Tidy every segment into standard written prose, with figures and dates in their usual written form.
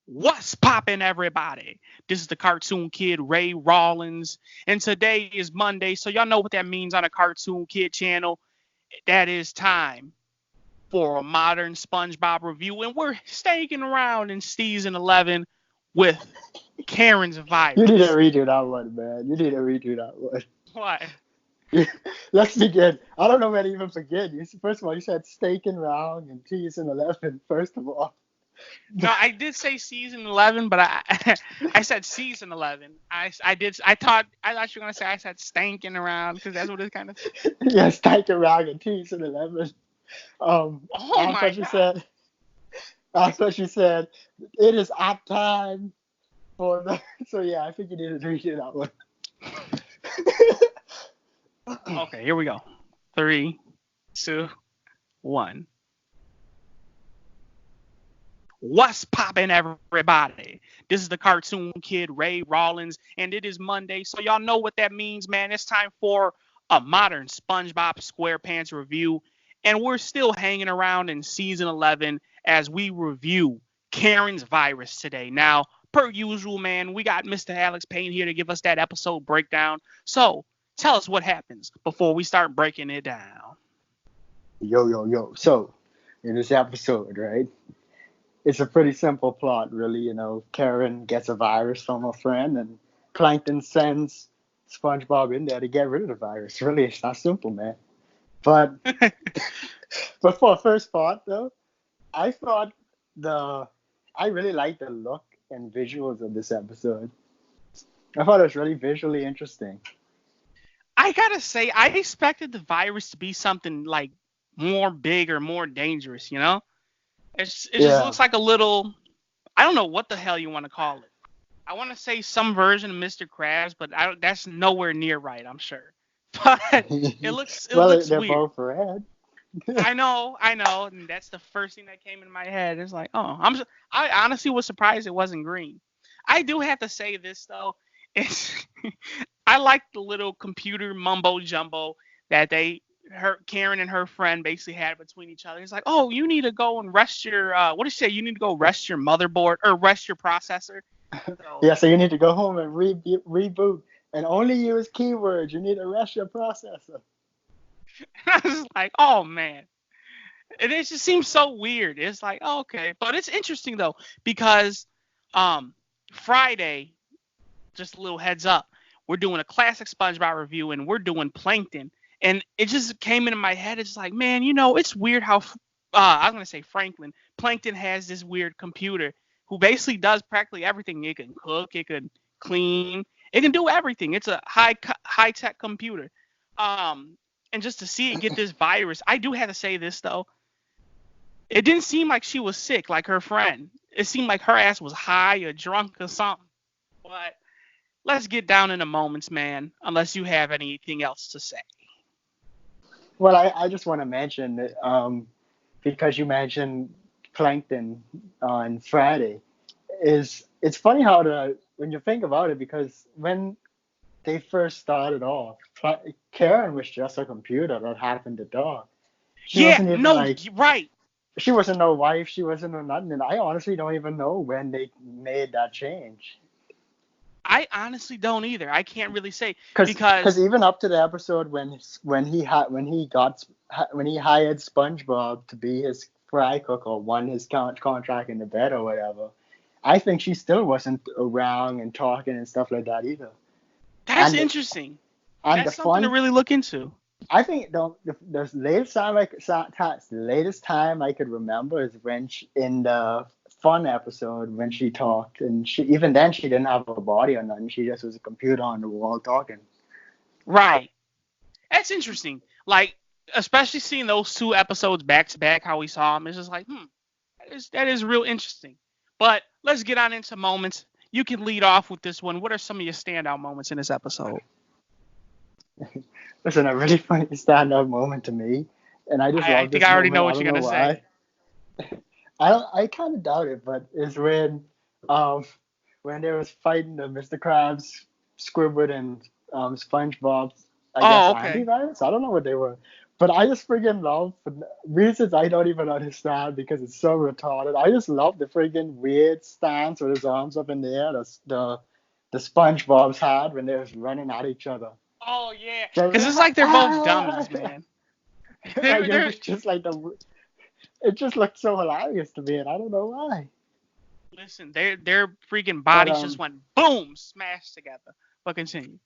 What's poppin', everybody? This is the cartoon kid Ray Rawlins, and today is Monday, so y'all know what that means on a Cartoon Kid channel. That is time for a modern SpongeBob review, and we're staking around in season 11 with Karen's You need to virus. redo that one, man. You need to redo that one. What? Let's begin. I don't know where to even begin. First of all, you said steak and round and cheese and 11, first of all. No, I did say season 11, but I I said season 11. I thought you were gonna say I said stanking around because that's what it kind of. Yeah, steak and round and cheese and 11. Oh I my thought you god! said, I thought you said, it is app time for the. So yeah, I think you need to redo that one. Okay, here we go. Three, two, one. What's poppin', everybody? This is the cartoon kid Ray Rawlins, and it is Monday, so y'all know what that means, man. It's time for a modern SpongeBob SquarePants review, and we're still hanging around in season 11 as we review Karen's virus today. Now, per usual, man, we got Mr. Alex Payne here to give us that episode breakdown. So, tell us what happens before we start breaking it down. Yo, yo, yo. So, in this episode, right? It's a pretty simple plot, really. Karen gets a virus from her friend, and Plankton sends SpongeBob in there to get rid of the virus. Really, it's not simple, man. But but for first part though, I thought the I really liked the look and visuals of this episode. I thought it was really visually interesting. I gotta say, I expected the virus to be something like more big or more dangerous. It just Yeah, looks like a little. I don't know what the hell you want to call it. I want to say some version of Mr. Krabs, but that's nowhere near right. I'm sure, but it well, looks they're weird. both red. I know, and that's the first thing that came in my head. It's like, oh, I honestly was surprised it wasn't green. I do have to say this though, it's I like the little computer mumbo jumbo that her Karen and her friend basically had between each other. It's like, oh, you need to go and rest your what did she say? You need to go rest your motherboard or rest your processor. So Yeah, so you need to go home and reboot and only use keywords. You need to rest your processor. I was like, oh man. And it just seems so weird. It's like, oh, okay. But it's interesting though, because um Friday, just a little heads up, we're doing a classic SpongeBob review and we're doing Plankton. And it just came into my head. It's like, man, it's weird how I was gonna say Franklin. Plankton has this weird computer who basically does practically everything. It can cook, it can clean, it can do everything. It's a high tech computer. Um, and just to see it get this virus, I do have to say this though. It didn't seem like she was sick like her friend. It seemed like her ass was high or drunk or something. But let's get down in the moments, man. Unless you have anything else to say. Well, I just want to mention that because you mentioned Plankton on Friday, it's funny how when you think about it, because when they first started off, Karen was just a computer that happened to talk. She Yeah, wasn't even no, like right. she wasn't no wife, she wasn't no nothing, and I honestly don't even know when they made that change. I honestly don't either. I can't really say Because because even up to the episode when he hired SpongeBob to be his fry cook or won his contract in the bed or whatever, I think she still wasn't around and talking and stuff like that either. that's And interesting. and the That's something to fun, really look into. I think the latest time I could remember is when in the fun episode when she talked, and she even then she didn't have a body or nothing. She just was a computer on the wall talking. Right. That's interesting. Like, especially seeing those two episodes back to back, how we saw them, it's just like, that is real interesting. But let's get on into moments. You can lead off with this one. What are some of your standout moments in this episode? Listen, a really funny stand-up moment to me, and I just I love think this I already moment. know I what don't you're know gonna why. say. I kind of doubt it, but it's when they was fighting the Mr. Krabs, Squidward, and SpongeBob. I guess Oh, okay. antivirus. I don't know what they were, But I just freaking love, for reasons I don't even understand because it's so retarded. I just love the freaking weird stance with his arms up in the air. The SpongeBob's had when they was running at each other. Oh yeah, So, because it's like they're both dummies, man. like it They're was just like it just looked so hilarious to me, and I don't know why. listen, their freaking But bodies just went boom, smashed together. But continue.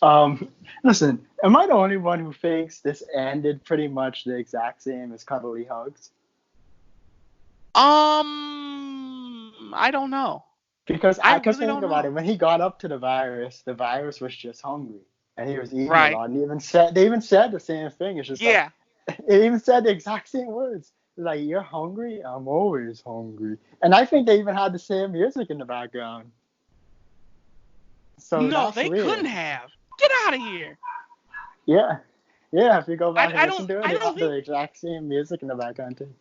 um, listen, am I the only one who thinks this ended pretty much the exact same as Cuddly Hugs? I don't know. Because I cause really think don't about it, know. when he got up to the virus was just hungry, and he was eating a Right. lot. And they even said the same thing. It's just like Yeah. it even said the exact same words. Like, you're hungry, I'm always hungry. And I think they even had the same music in the background. So No, that's they couldn't weird. have. Get out of here. Yeah, yeah. If you go back and I don't listen to it, I they don't have the think. exact same music in the background too,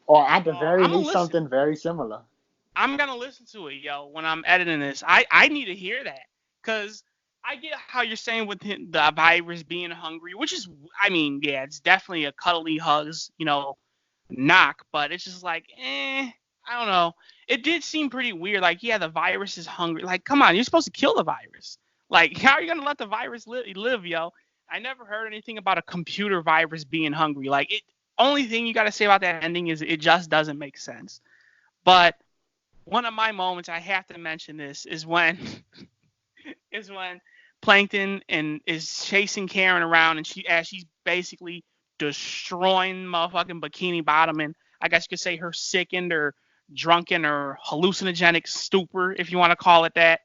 or at the Oh, very I'm gonna least listen. something very similar. I'm gonna listen to it, yo, when I'm editing this. I need to hear that, cause I get how you're saying with the virus being hungry, which is, I mean, yeah, it's definitely a cuddly hugs, knock, but it's just like, I don't know. It did seem pretty weird. Like, yeah, the virus is hungry. Like, come on, you're supposed to kill the virus. Like, how are you gonna let the virus live, yo? I never heard anything about a computer virus being hungry. Like, it. Only thing you gotta say about that ending is it just doesn't make sense. But one of my moments, I have to mention this, is when is when Plankton and is chasing Karen around, and she's basically destroying motherfucking Bikini Bottom, and I guess you could say her sickened or drunken or hallucinogenic stupor, if you want to call it that.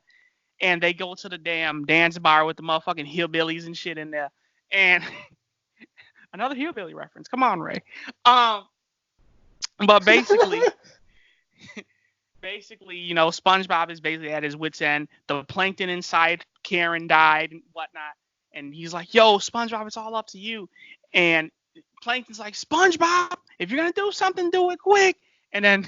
And they go to the damn dance bar with the motherfucking hillbillies and shit in there. And another hillbilly reference. Come on, Ray. Um, but basically, SpongeBob is basically at his wit's end. The plankton inside Karen died and whatnot. And he's like, yo, SpongeBob, it's all up to you. And Plankton's like, SpongeBob, if you're going to do something, do it quick. And then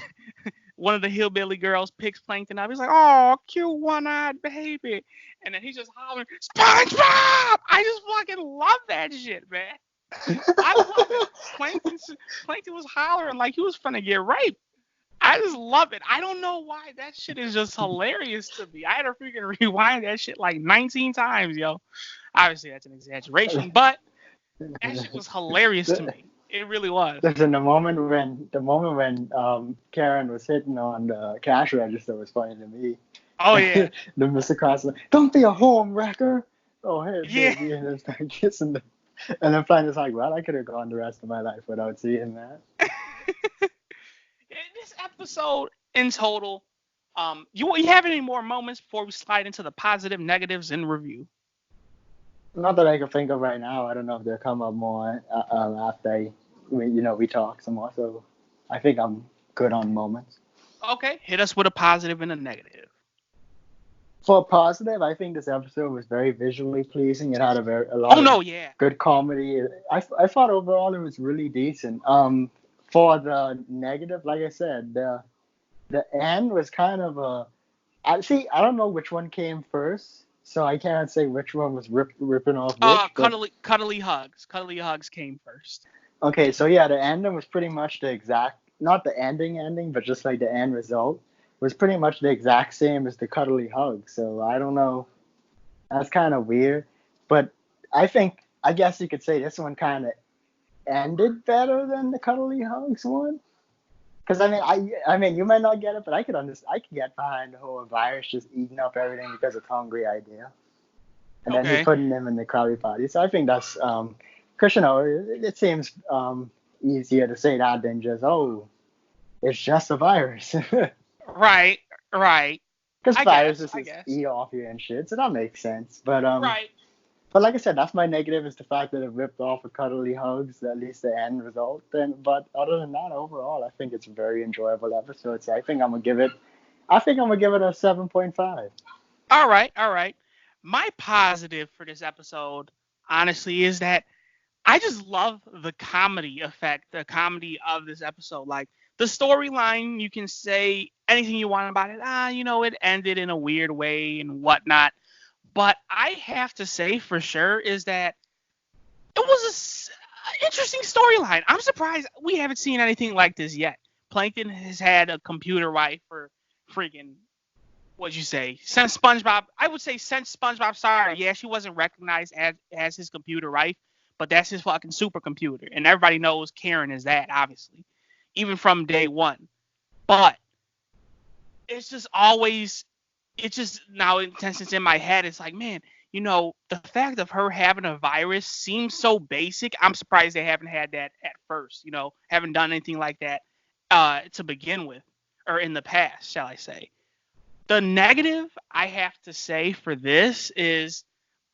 one of the hillbilly girls picks Plankton up. He's like, oh, cute one-eyed baby. And then he's just hollering, SpongeBob! I just fucking love that shit, man. I love it. Plankton was hollering like he was finna get raped. I just love it. I don't know why that shit is just hilarious to me. I had to freaking rewind that shit like 19 times, yo. Obviously, that's an exaggeration, but that shit was hilarious to me. It really was. Listen, the moment when Karen was hitting on the cash register was funny to me. Oh yeah, The Mr. Cross like, don't be a home wrecker. Oh, hey yeah. baby, and then start kissing them. And then Plankton's like, well, I could have gone the rest of my life without seeing that. This episode in total, you have any more moments before we slide into the positive, negatives, and review? Not that I can think of right now. I don't know if they'll come up more after we talk some more. So I think I'm good on moments. Okay, hit us with a positive and a negative. For positive, I think this episode was very visually pleasing. It had a lot Oh of no, yeah. good comedy. I thought overall it was really decent. For the negative, like I said, the end was kind of a. I don't know which one came first, so I can't say which one was ripping off which. But Cuddly hugs came first. okay, so yeah, the ending was pretty much the exact, not the ending, but just like the end result was pretty much the exact same as the cuddly hug. So I don't know. That's kind of weird, but I guess you could say this one kind of ended better than the cuddly hugs one. Because I mean, you might not get it, but I could understand. I could get behind the whole virus just eating up everything because it's hungry idea, and then he Okay. putting them in the Krabby Patty. So I think that's because it seems easier to say that than just it's just a virus. Right. Right. Because I guess. viruses I just guess. eat off you and shit, so that makes sense. Right. But like I said, that's my negative is the fact that it ripped off of cuddly hugs, at least the end result. But other than that, overall, I think it's a very enjoyable episode. So I think I'm gonna give it a 7.5. All right. All right. My positive for this episode, honestly, is that I just love the comedy effect, the comedy of this episode. Like the storyline, you can say anything you want about it. It ended in a weird way and whatnot. But I have to say for sure is that it was interesting storyline. I'm surprised we haven't seen anything like this yet. Plankton has had a computer wife for freaking, what'd you say? Since SpongeBob, I would say since SpongeBob started. Yeah, she wasn't recognized as his computer wife, but that's his fucking supercomputer, and everybody knows Karen is that, obviously, even from day one. But it's just always, it's just now, since it's in my head, it's like, man, the fact of her having a virus seems so basic. I'm surprised they haven't had that at first, haven't done anything like that to begin with, or in the past, shall I say. The negative I have to say for this is,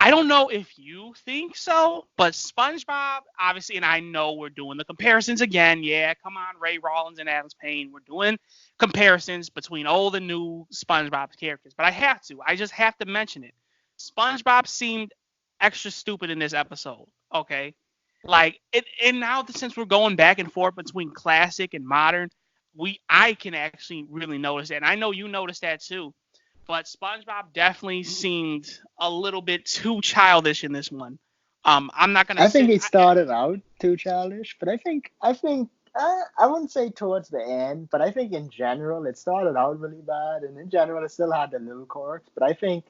I don't know if you think so, but SpongeBob, obviously, and I know we're doing the comparisons again. Yeah, come on, Ray Rawlins and Adam Payne. We're doing comparisons between old and new SpongeBob characters, but I have to. I just have to mention it. SpongeBob seemed extra stupid in this episode. Okay, like it, and now since we're going back and forth between classic and modern, I can actually really notice that, and I know you noticed that too. But SpongeBob definitely seemed a little bit too childish in this one. I'm not gonna I think sit. he started out too childish, but I wouldn't say towards the end, but I think in general it started out really bad, and in general it still had the little quirks. But I think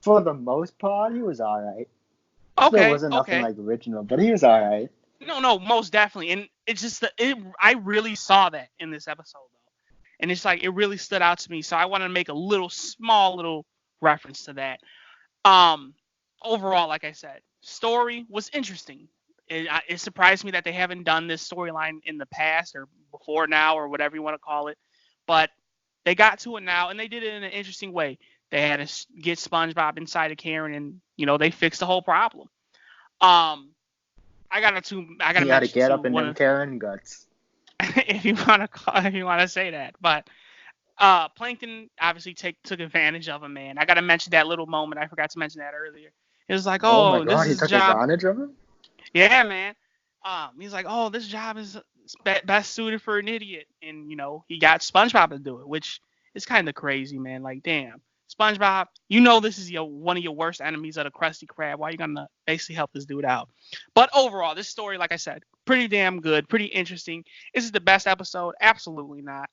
for the most part he was all right. Still Okay, wasn't nothing okay. like original, but he was all right. No, most definitely. And it's just that I really saw that in this episode though, and it's like it really stood out to me. So I want to make a small little reference to that. Um, Overall, like I said, story was interesting. It surprised me that they haven't done this storyline in the past or before now or whatever you want to call it, but they got to it now and they did it in an interesting way. They had to get SpongeBob inside of Karen, and they fixed the whole problem. Um, I gotta He had to mention get too up in one them Karen guts. if you want to say that, but Plankton obviously took advantage of him, man. I gotta mention that little moment. I forgot to mention that earlier. It was like, Oh my oh, this god, he is his took job. advantage of him? Yeah, man. He's like, oh, this job is best suited for an idiot, and he got SpongeBob to do it, which is kind of crazy, man. Like, damn, SpongeBob, this is one of your worst enemies of the Krusty Krab. Why are you gonna basically help this dude out? But overall, this story, like I said, pretty damn good, pretty interesting. Is it the best episode? Absolutely not.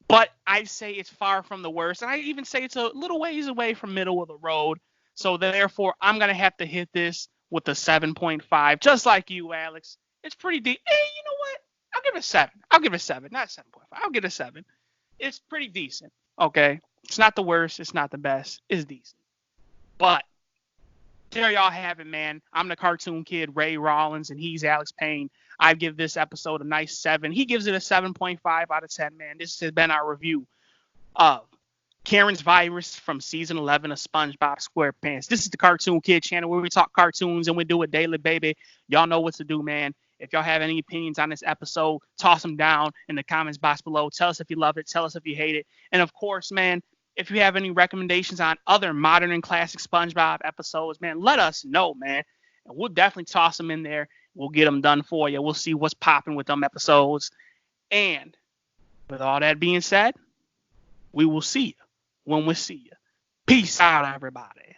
But I'd say it's far from the worst, and I even say it's a little ways away from middle of the road. So therefore, I'm gonna have to hit this with a 7.5, just like you, Alex. It's pretty deep. Hey, you know what? I'll give it a 7. I'll give it a 7, not 7.5. I'll give it a 7. It's pretty decent. Okay, it's not the worst. It's not the best. It's decent. But there y'all have it, man. I'm the cartoon kid, Ray Rawlins, and he's Alex Payne. I give this episode a nice 7. He gives it a 7.5 out of 10, man. This has been our review of Karen's Virus from season 11 of SpongeBob SquarePants. This is the Cartoon Kid channel where we talk cartoons and we do it daily, baby. Y'all know what to do, man. If y'all have any opinions on this episode, toss them down in the comments box below. Tell us if you love it. Tell us if you hate it. And of course, man, if you have any recommendations on other modern and classic SpongeBob episodes, man, let us know, man. And we'll definitely toss them in there. We'll get them done for you. We'll see what's popping with them episodes. And with all that being said, we will see you when we see you. Peace out, everybody.